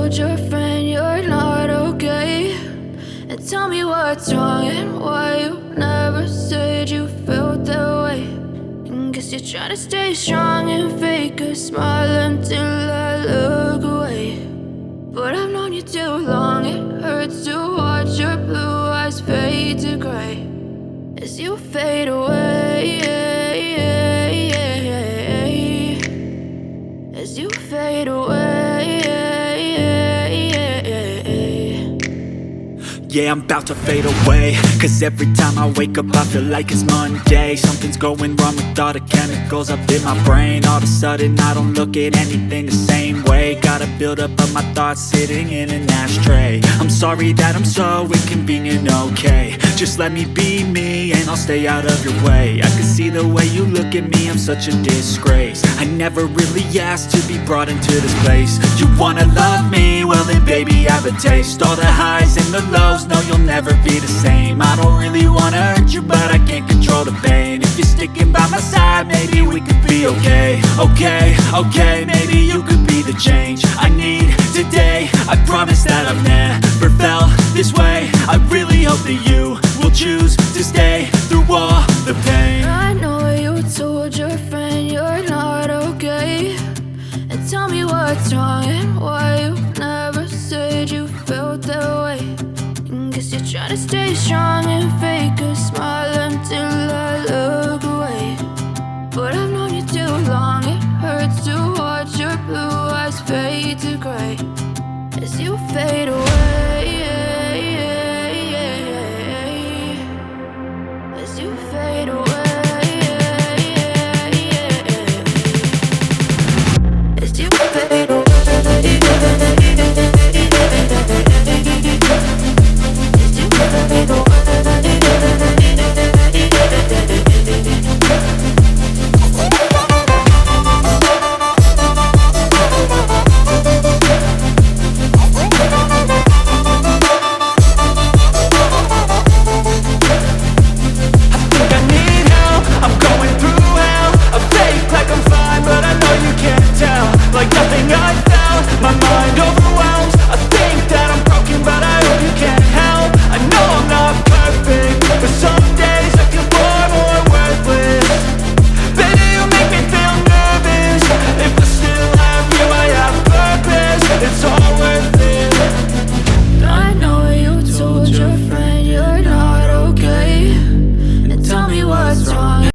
told your friend you're not okay, and tell me what's wrong and why you never said you felt that way. And guess you're trying to stay strong and fake a smile until I look away. But I've known you too long, it hurts to watch your blue eyes fade to gray as you fade away, as you fade away. Yeah, I'm about to fade away, cause every time I wake up I feel like it's Monday. Something's going wrong with all the chemicals up in my brain. All of a sudden I don't look at anything the same way. Got a build up of my thoughts sitting in an ashtray. I'm sorry that I'm so inconvenient, okay. Just let me be me and I'll stay out of your way. I can see the way you look at me, I'm such a disgrace. I never really asked to be brought into this place. You wanna love me? Well then baby, have a taste. All the highs and the lows, no, you'll never be the same. I don't really wanna hurt you, but I can't control the pain. If you're sticking by my side, maybe we could be okay. Okay, maybe you could be the change I need today. I promise that I've never felt this way. I really hope that you will choose to stay through all the pain. I know you told your friend you're not okay, and tell me what's wrong and why you never said you felt that way. And guess you're trying to stay strong and fake a smile until I look away. But I've known you too long, it hurts to watch your blue eyes fade to gray as you fade away.